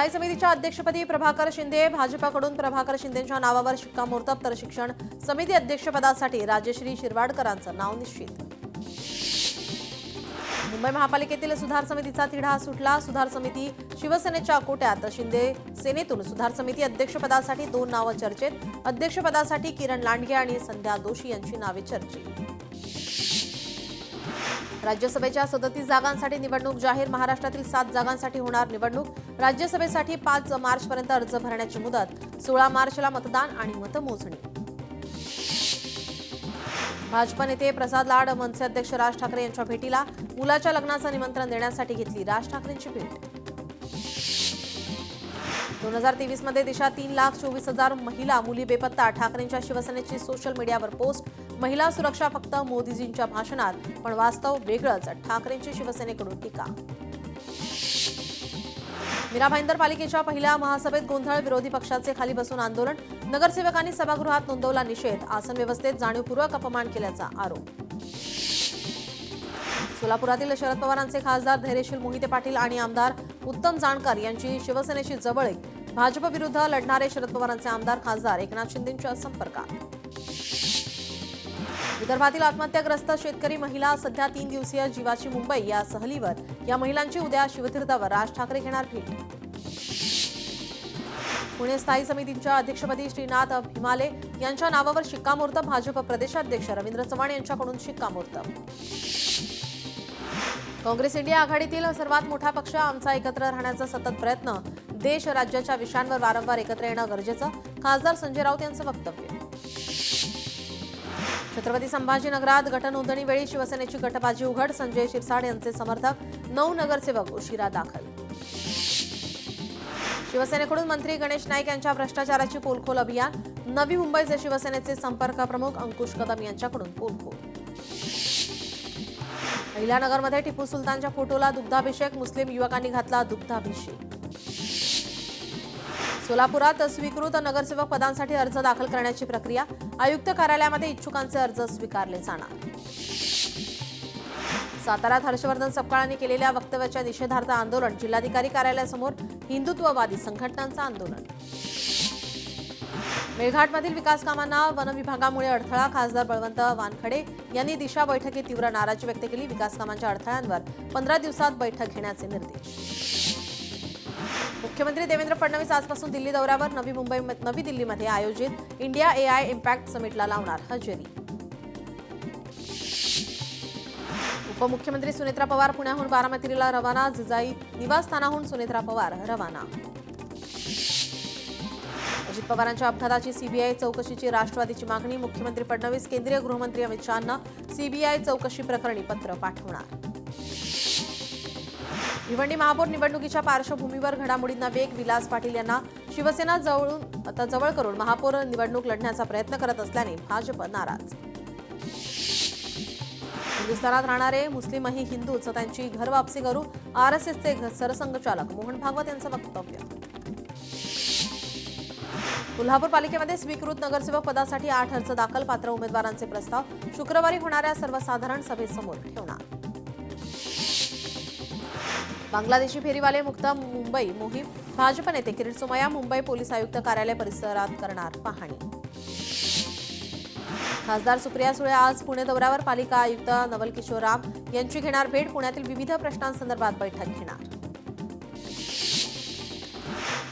स्थायी समितीच्या अध्यक्षपदी प्रभाकर शिंदे, भाजपाकडून प्रभाकर शिंदेंच्या नावावर शिक्कामोर्तब, तर शिक्षण समिती अध्यक्षपदासाठी राजश्री शिरवाडकरांचं नाव निश्चित. मुंबई महापालिकेतील सुधार समितीचा तिढा सुटला. सुधार समिती शिवसेनेच्या कोट्यात. शिंदे सेनेतून सुधार समिती अध्यक्षपदासाठी 2 नावं चर्चेत. अध्यक्षपदासाठी किरण लांडगे आणि संध्या दोशी यांची नावे चर्चेत. राज्यसभेच्या 37 जागांसाठी निवडणूक जाहीर. महाराष्ट्रातील 7 जागांसाठी होणार निवडणूक. राज्यसभेसाठी 5 मार्चपर्यंत अर्ज भरण्याची मुदत. 16 मार्चला मतदान आणि मतमोजणी. भाजप नेते प्रसाद लाड मनसे अध्यक्ष राज ठाकरे यांच्या भेटीला. मुलाच्या लग्नाचं निमंत्रण देण्यासाठी घेतली राज ठाकरेंची भेट. 2023 मध्ये देशात 3,24,000 महिला मुली बेपत्ता. ठाकरेंच्या शिवसेनेची सोशल मीडियावर पोस्ट. महिला सुरक्षा फक्त मोदीजींच्या भाषणात, पण वास्तव वेगळंच. ठाकरेंची शिवसेनेकडून टीका. मीरा भाईंदर पालिकेच्या पहिल्या महासभेत गोंधळ. विरोधी पक्षाचे खाली बसून आंदोलन. नगरसेवकांनी सभागृहात नोंदवला निषेध. आसन व्यवस्थेत जाणीवपूर्वक अपमान केल्याचा आरोप. सोलापुरातील शरद पवारांचे खासदार धैर्यशील मोहिते पाटील आणि आमदार उत्तम जानकर यांची शिवसेनेशी जवळीक. भाजप विरुद्ध लढणारे शरद पवारांचे आमदार खासदार एकनाथ शिंदेंच्या संपर्कात. विदर्भातील आत्महत्याग्रस्त शेतकरी महिला. सध्या 3 दिवसीय जीवाची मुंबई या सहलीवर. या महिलांची उद्या शिवतीर्थावर राज ठाकरे घेणार भेट. पुणे स्थायी समितीच्या अध्यक्षपदी श्रीनाथ भिमाले यांच्या नावावर शिक्कामोर्तब. भाजप प्रदेशाध्यक्ष रवींद्र चव्हाण यांच्याकडून शिक्कामोर्तब. काँग्रेस इंडिया आघाडीतील सर्वात मोठा पक्ष. आमचा एकत्र राहण्याचा सतत प्रयत्न. देश राज्याच्या विषयांवर वारंवार एकत्र येणं गरजेचं. खासदार संजय राऊत यांचं वक्तव्य. छत्रपती संभाजीनगरात गटनोंदणीवेळी शिवसेनेची गटबाजी उघड. संजय शिरसाट यांचे समर्थक. 9 नगरसेवक उशिरा दाखल. शिवसेनेकडून मंत्री गणेश नाईक यांच्या भ्रष्टाचाराची पोलखोल अभियान. नवी मुंबईचे शिवसेनेचे संपर्क प्रमुख अंकुश कदम यांच्याकडून पोलखोल. अहिल्यानगरमध्ये टिपू सुलतानच्या फोटोला दुग्धाभिषेक. मुस्लिम युवकांनी घातला दुग्धाभिषेक. सोलापुरात स्वीकृत नगरसेवक पदांसाठी अर्ज दाखल करण्याची प्रक्रिया. आयुक्त कार्यालयामध्ये इच्छुकांचे अर्ज स्वीकारले जाणार. साताऱ्यात हर्षवर्धन सपकाळांनी केलेल्या वक्तव्याच्या निषेधार्थ आंदोलन. जिल्हाधिकारी कार्यालयासमोर हिंदुत्ववादी संघटनांचं आंदोलन. मेळघाटमधील विकास कामांना वनविभागामुळे अडथळा. खासदार बळवंत वानखडे यांनी दिशा बैठकीत तीव्र नाराजी व्यक्त केली. विकास कामांच्या अडथळ्यांवर 15 दिवसात बैठक घेण्याचे निर्देश. मुख्यमंत्री देवेंद्र फडणवीस आजपासून दिल्ली दौऱ्यावर. नवी दिल्लीमध्ये आयोजित इंडिया AI इम्पॅक्ट समिटला लावणार हजेरी. उपमुख्यमंत्री सुनेत्रा पवार पुण्याहून बारामतीला रवाना. जिजाई निवासस्थानाहून सुनेत्रा पवार रवाना. अजित पवारांच्या अपघाताची सीबीआय चौकशीची राष्ट्रवादीची मागणी. मुख्यमंत्री फडणवीस केंद्रीय गृहमंत्री अमित शहांना सीबीआय चौकशी प्रकरणी पत्र पाठवणार. भिवंडी महापौर निवडणुकीच्या पार्श्वभूमीवर घडामोडींना वेग. विलास पाटील यांना शिवसेना जवळ करून महापौर निवडणूक लढण्याचा प्रयत्न करत असल्याने भाजप नाराज. हिंदुस्थानात राहणारे मुस्लिमही हिंदूच, त्यांची घरवापसी करू. आरएसएसचे सरसंघचालक मोहन भागवत यांचं वक्तव्य. कोल्हापूर पालिकेमध्ये स्वीकृत नगरसेवक पदासाठी 8 अर्ज दाखल. पात्र उमेदवारांचे प्रस्ताव शुक्रवारी होणाऱ्या सर्वसाधारण सभेसमोर ठेवणार. बांगलादेशी फेरीवाले मुक्त मुंबई मोहीम. भाजप नेते किरीट सोमय्या मुंबई पोलीस आयुक्त कार्यालय परिसरात करणार पाहणी. खासदार सुप्रिया सुळे आज पुणे दौऱ्यावर. पालिका आयुक्त नवल किशोर राम यांची घेणार भेट. पुण्यातील विविध प्रश्नांसंदर्भात बैठक घेणार.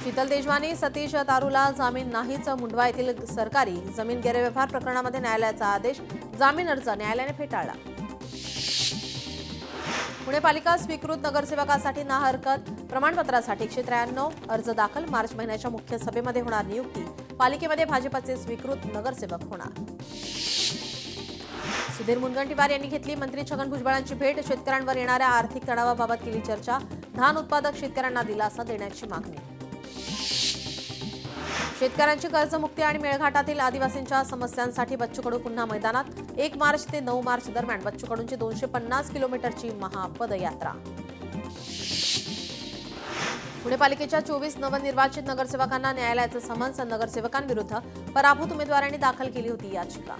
शीतल देशवानी सतीश तारूला जामीन नाहीच. मुंडवा येथील सरकारी जमीन गैरव्यवहार प्रकरणामध्ये न्यायालयाचा आदेश. जामीन अर्ज न्यायालयाने फेटाळला. पुणे पालिका स्वीकृत नगरसेवकासाठी ना हरकत. प्रमाणपत्रासाठी 193 अर्ज दाखल. मार्च महिन्याच्या मुख्य सभेमध्ये होणार नियुक्ती. पालिकेमध्ये भाजपचे स्वीकृत नगरसेवक होणार. सुधीर मुनगंटीवार यांनी घेतली मंत्री छगन भुजबळांची भेट. शेतकऱ्यांवर येणाऱ्या आर्थिक तणावाबाबत केली चर्चा. धान उत्पादक शेतकऱ्यांना दिलासा देण्याची मागणी. शेतकऱ्यांची कर्जमुक्ती आणि मेळघाटातील आदिवासींच्या समस्यांसाठी बच्चू कडू पुन्हा मैदानात. 1 मार्च ते 9 मार्च दरम्यान बच्चू कडूंची 250 किलोमीटरची महापदयात्रा. पुणे पालिकेच्या 24 नवनिर्वाचित नगरसेवकांना न्यायालयाचं समन्स. नगरसेवकांविरुद्ध पराभूत उमेदवारांनी दाखल केली होती याचिका.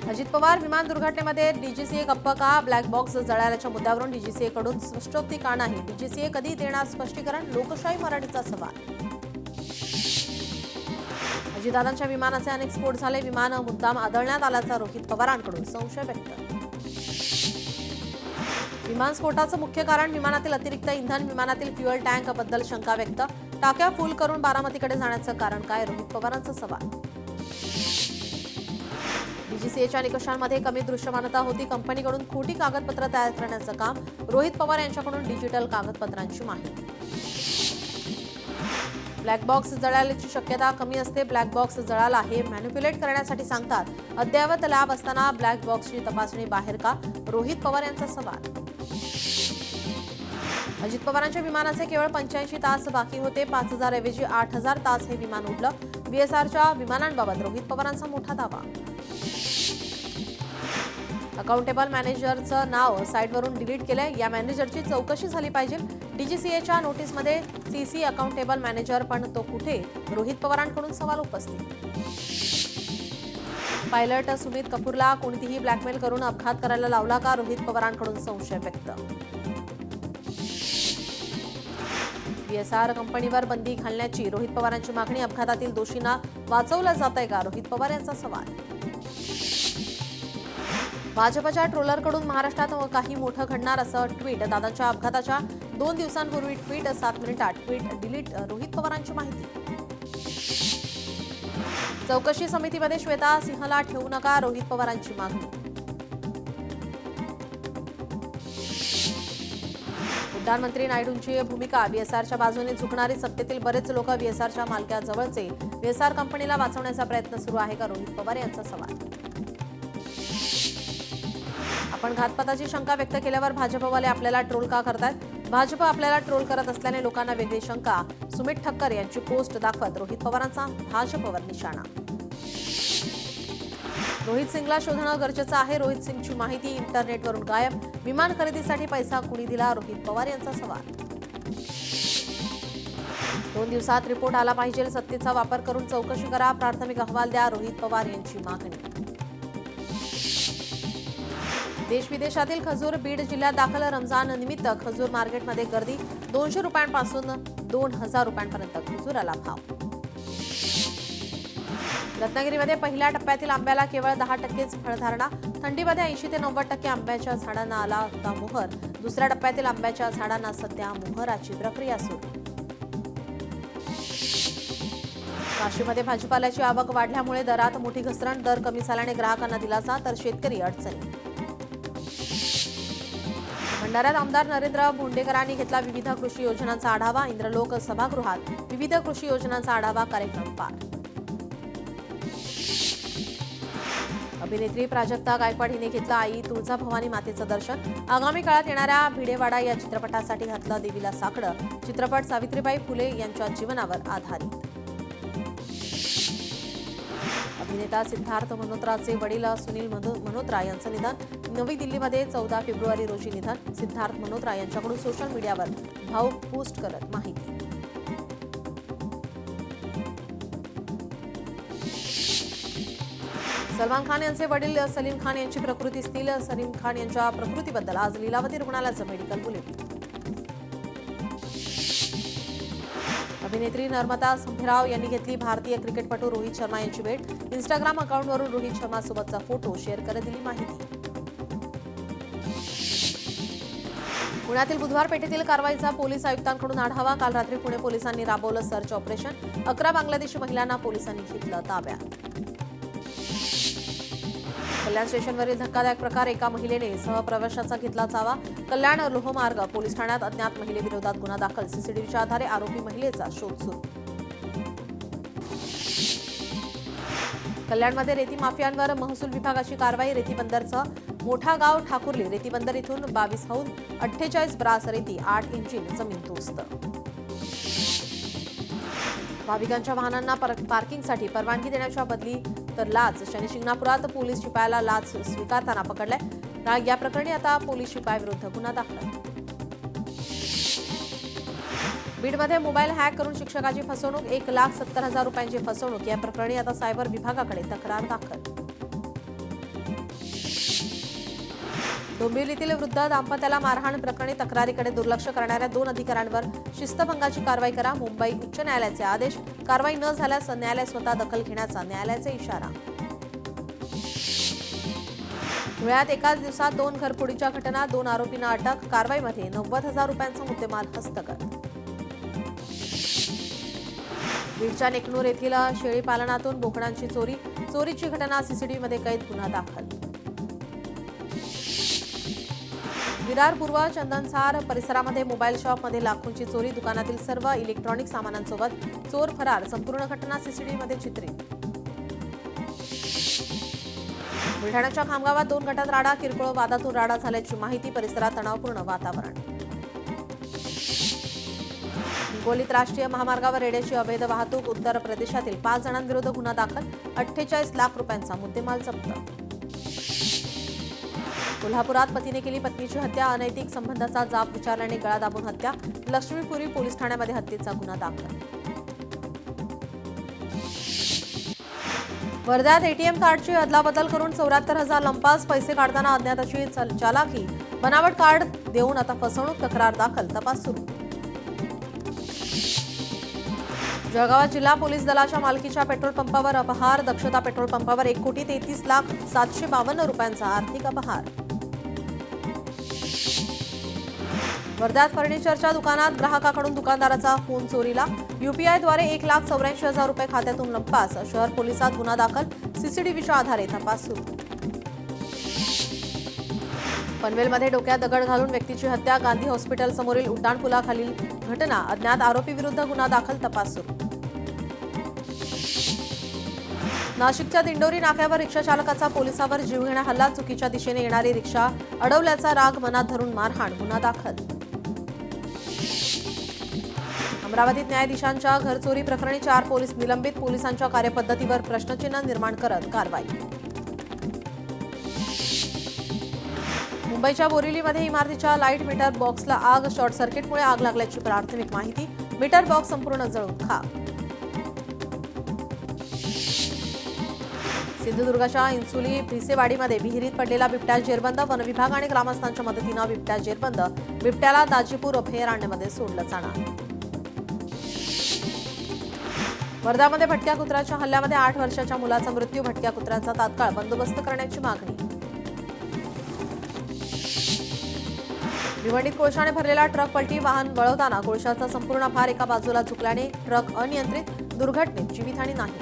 अजित पवार विमान दुर्घटनेमध्ये डीजीसीए गप्प का? ब्लॅक बॉक्स जळाल्याच्या मुद्द्यावरून डीजीसीए कडून स्पष्टोक्ती का नाही? डीजीसीए कधी देणार स्पष्टीकरण? लोकशाही मराठीचा सवाल. अजितदादांच्या विमानाचे अनेक स्फोट झाले. विमान मुद्दाम आदळण्यात आल्याचा रोहित पवारांकडून संशय व्यक्त. विमान स्फोटाचं मुख्य कारण विमानातील अतिरिक्त इंधन. विमानातील फ्युएल टँक बद्दल शंका व्यक्त. टाक्या फुल करून बारामतीकडे जाण्याचं कारण काय? रोहित पवारांचा सवाल. डीजीसीएच्या निकषांमध्ये कमी दृश्यमानता होती. कंपनीकडून खोटी कागदपत्र तयार करण्याचं काम. रोहित पवार यांच्याकडून डिजिटल कागदपत्रांची माहिती. ब्लॅक बॉक्स जळाल्याची शक्यता कमी असते. ब्लॅक बॉक्स जळाला हे मॅन्युप्युलेट करण्यासाठी सांगतात. अद्ययावत लॅब असताना ब्लॅक बॉक्सची तपासणी बाहेर का? रोहित पवार यांचा सवाल. अजित पवारांच्या विमानाचे केवळ 85 तास बाकी होते. 5000 ऐवजी 8000 तास हे विमान उडलं. बीएसआरच्या विमानांबाबत रोहित पवारांचा मोठा दावा. अकाउंटेबल मॅनेजरचं नाव साईटवरून डिलीट केलंय. या मॅनेजरची चौकशी झाली पाहिजे. डीजीसीएच्या नोटीसमध्ये सीसी अकाउंटेबल मॅनेजर, पण तो कुठे? रोहित पवारांकडून सवाल उपस्थित. पायलट सुमित कपूरला कोणतीही ब्लॅकमेल करून अपघात करायला लावला का? रोहित पवारांकडून संशय व्यक्त. बीएसआर कंपनीवर बंदी घालण्याची रोहित पवारांची मागणी. अपघातातील दोषींना वाचवलं जातंय का? रोहित पवार यांचा सवाल. भाजपच्या ट्रोलरकडून महाराष्ट्रात काही मोठं घडणार असं ट्विट. दादांच्या अपघाताच्या 2 दिवसांपूर्वी ट्विट. 7 मिनिटात ट्विट डिलीट. रोहित पवारांची माहिती. चौकशी समितीमध्ये श्वेता सिंहला ठेवू नका. रोहित पवारांची मागणी. उड्डाण मंत्री नायडूंची भूमिका. बीएसआरच्या बाजूने झुकणारी सत्तेतील बरेच लोक बीएसआरच्या मालक्याजवळचे. बीएसआर कंपनीला वाचवण्याचा प्रयत्न सुरू आहे का? रोहित पवार यांचा सवाल. आपण घातपाताची शंका व्यक्त केल्यावर भाजपवाले आपल्याला ट्रोल का करतात? भाजप आपल्याला ट्रोल करत असल्याने लोकांना वेगळी शंका. सुमित ठक्कर यांची पोस्ट दाखवत रोहित पवारांचा भाजपवर निशाणा. रोहित सिंगला शोधणं गरजेचं आहे. रोहित सिंगची माहिती इंटरनेटवरून गायब. विमान खरेदीसाठी पैसा कुणी दिला? रोहित पवार यांचा सवाल. 2 दिवसात रिपोर्ट आला पाहिजे. सत्तेचा वापर करून चौकशी करा. प्राथमिक अहवाल द्या. रोहित पवार यांची मागणी. देश विदेशातील खजूर. बीड जिल्ह्यात दाखल. रमजान निमित्त खजूर मार्केटमध्ये गर्दी. 200 रुपयांपासून 2000 रुपयांपर्यंत खजुराला भाव. रत्नागिरीमध्ये पहिल्या टप्प्यातील आंब्याला केवळ 10%च फळधारणा. थंडीमध्ये 80 ते 90% आंब्याच्या झाडांना आला होता मोहर. दुसऱ्या टप्प्यातील आंब्याच्या झाडांना सध्या मोहराची प्रक्रिया सुरू. काशीमध्ये भाजीपाल्याची आवक वाढल्यामुळे दरात मोठी घसरण. दर कमी झाल्याने ग्राहकांना दिलासा तर शेतकरी अडचणी. भंडाऱ्यात आमदार नरेंद्र भोंडेकरांनी घेतला विविध कृषी योजनांचा आढावा. इंद्रलोक सभागृहात विविध कृषी योजनांचा आढावा कार्यक्रम पार. अभिनेत्री प्राजक्ता गायकवाड हिने घेतलं आई तुळजाभवानी मातेचं दर्शन. आगामी काळात येणाऱ्या भिडेवाडा या चित्रपटासाठी घातलं देवीला साकडं. चित्रपट सावित्रीबाई फुले यांच्या जीवनावर आधारित. अभिनेता सिद्धार्थ मल्होत्राचे वडील सुनील मल्होत्रा यांचं निधन. नवी दिल्लीमध्ये 14 फेब्रुवारी रोजी निधन. सिद्धार्थ मल्होत्रा यांच्याकडून सोशल मीडियावर भावूक पोस्ट करत माहिती. सलमान खान यांचे वडील सलीम खान यांची प्रकृती स्थिर. सलीम खान यांच्या प्रकृतीबद्दल आज लीलावती रुग्णालयाचं मेडिकल बुलेटिन. अभिनेत्री नर्मदा संभेराव यांनी घेतली भारतीय क्रिकेटपटू रोहित शर्मा यांची भेट. इंस्टाग्राम अकाउंटवरून रोहित शर्मा सोबतचा फोटो शेअर करत दिली माहिती. पुण्यातील बुधवार पेठेतील कारवाईचा पोलीस आयुक्तांकडून आढावा. काल रात्री पुणे पोलिसांनी राबवलं सर्च ऑपरेशन. 11 बांगलादेशी महिलांना पोलिसांनी घेतलं ताब्यात. कल्याण स्टेशनवरील धक्कादायक प्रकार. एका महिलेने सहप्रवाशाचा घेतला चावा. कल्याण लोहमार्ग पोलीस ठाण्यात अज्ञात महिलेविरोधात गुन्हा दाखल. सीसीटीव्हीच्या आधारे आरोपी महिलेचा शोध सुरू. कल्याणमध्ये रेती माफियांवर महसूल विभागाची कारवाई. रेती बंदरचं मोठा गाव ठाकुर्ली. रेती बंदर इथून 22 हौद 48 ब्रास रेती 8 इंचिन जमीन दोस्त. भाविकांच्या वाहनांना पार्किंगसाठी परवानगी देण्याच्या बदली तर लाच. शनी शिंगणापुरात पोलीस शिपायाला लाच स्वीकारताना पकडलाय. या प्रकरणी आता पोलीस शिपायाविरुद्ध गुन्हा दाखल. बीडमध्ये मोबाईल हॅक करून शिक्षकाची फसवणूक. 1,70,000 रुपयांची फसवणूक. या प्रकरणी आता सायबर विभागाकडे तक्रार दाखल. डोंबिवलीतील वृद्ध दाम्पत्याला मारहाण प्रकरणी तक्रारीकडे दुर्लक्ष करणाऱ्या 2 अधिकाऱ्यांवर शिस्तभंगाची कारवाई करा. मुंबई उच्च न्यायालयाचे आदेश. कारवाई न झाल्यास न्यायालय स्वतः दखल घेण्याचा न्यायालयाचा इशारा. धुळ्यात एकाच दिवसात 2 घरफोडीच्या घटना, 2 आरोपींना अटक. कारवाईमध्ये 90,000 रुपयांचा मुद्देमाल हस्तगत. बीडच्या नेकनूर येथील शेळी पालनातून बोकडांची चोरी. चोरीची घटना सीसीटीव्हीमध्ये कैद. गुन्हा दाखल. विरार पूर्व चंदनसार परिसरामध्ये मोबाईल शॉपमध्ये लाखोंची चोरी. दुकानातील सर्व इलेक्ट्रॉनिक सामानांसोबत चोर फरार. संपूर्ण घटना सीसीटीव्हीमध्ये चित्रित. बुलढाण्याच्या खामगावात 2 गटात राडा. किरकोळ वादातून राडा झाल्याची माहिती. परिसरात तणावपूर्ण वातावरण. हिंगोलीत राष्ट्रीय महामार्गावर रेड्याची अवैध वाहतूक. उत्तर प्रदेशातील 5 जणांविरुद्ध गुन्हा दाखल. 48 लाख रुपयांचा मुद्देमाल जप्त. कोल्हापुरात पतीने केली पत्नीची हत्या. अनैतिक संबंधाचा जाब विचारल्याने गळा दाबून हत्या. लक्ष्मीपुरी पोलीस ठाण्यामध्ये हत्येचा गुन्हा दाखल. वर्ध्यात एटीएम कार्डची अदलाबदल करून 74,000 लंपास. पैसे काढताना अज्ञाताची चालाकी. बनावट कार्ड देऊन आता फसवणूक. तक्रार दाखल. तपास सुरू. जळगावात जिल्हा पोलीस दलाच्या मालकीच्या पेट्रोल पंपावर अपहार. दक्षता पेट्रोल पंपावर 1,33,752 रुपयांचा आर्थिक अपहार. वर्ध्यात फर्निचरच्या दुकानात ग्राहकाकडून दुकानदाराचा फोन चोरीला. UPIद्वारे 1,84,000 रुपये खात्यातून लंपास. शहर पोलिसात गुन्हा दाखल. सीसीटीव्हीच्या आधारे तपास सुरू. पनवेलमध्ये डोक्यात दगड घालून व्यक्तीची हत्या. गांधी हॉस्पिटल समोरील उड्डाणपुलाखालील घटना. अज्ञात आरोपी विरुद्ध गुन्हा दाखल. तपास सुरू. नाशिकच्या दिंडोरी नाक्यावर रिक्षा चालकाचा पोलिसावर जीवघेणा हल्ला. चुकीच्या दिशेने येणारी रिक्षा अडवल्याचा राग मनात धरून मारहाण. गुन्हा दाखल. अमरावतीत न्यायाधीशांच्या घरचोरी प्रकरणी 4 पोलीस निलंबित. पोलिसांच्या कार्यपद्धतीवर प्रश्नचिन्ह निर्माण करत कारवाई. मुंबईच्या बोरिवलीमध्ये इमारतीच्या लाईट मीटर बॉक्सला आग. शॉर्ट सर्किटमुळे आग लागल्याची प्राथमिक माहिती. मीटर बॉक्स संपूर्ण जळून खाक. सिंधुदुर्गच्या इन्सुली भिसेवाडीमध्ये विहिरीत पडलेला बिबट्या जेरबंद. वनविभाग आणि ग्रामस्थांच्या मदतीनं बिबट्या जेरबंद. बिबट्याला दाजीपूर अभयारण्यामध्ये सोडलं जाणार. वर्ध्यामध्ये भटक्या कुत्र्याच्या हल्ल्यामध्ये 8 वर्षाच्या मुलाचा मृत्यू. भटक्या कुत्र्याचा तात्काळ बंदोबस्त करण्याची मागणी. भिवंडीत कोळशाने भरलेला ट्रक पलटी. वाहन वळवताना कोळशाचा संपूर्ण भार एका बाजूला झुकल्याने ट्रक अनियंत्रित. दुर्घटनेत जीवितहानी नाही.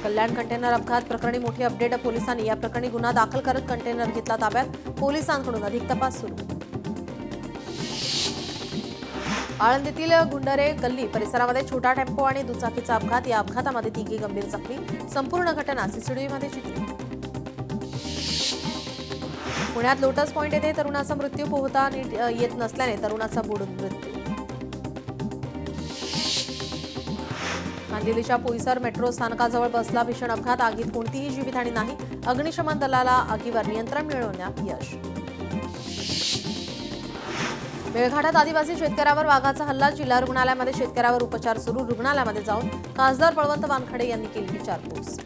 कल्याण कंटेनर अपघात प्रकरणी मोठी अपडेट. पोलिसांनी या प्रकरणी गुन्हा दाखल करत कंटेनर घेतला ताब्यात. पोलिसांकडून अधिक तपास सुरू. आळंदीतील गुंडरे गल्ली परिसरामध्ये छोटा टेम्पो आणि दुचाकीचा अपघात. या अपघातामध्ये 3 गंभीर जखमी. संपूर्ण घटना सीसीटीव्हीमध्ये चित्रित. पुण्यात लोटस पॉइंट येथे तरुणाचा मृत्यू. पोहता नीट येत नसल्याने तरुणाचा बुडून मृत्यू. कांदिवलीच्या पोईसर मेट्रो स्थानकाजवळ बसला भीषण अपघात. आगीत कोणतीही जीवितहानी नाही. अग्निशमन दलाला आगीवर नियंत्रण मिळवण्यात यश. मेळघाटात आदिवासी शेतकऱ्यावर वाघाचा हल्ला. जिल्हा रुग्णालयामध्ये शेतकऱ्यावर उपचार सुरू. रुग्णालयामध्ये जाऊन खासदार बळवंत वानखडे यांनी केली विचारपूस.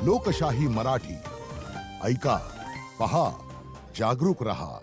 लोकशाही मराठी ऐका, पहा, जागरूक रहा.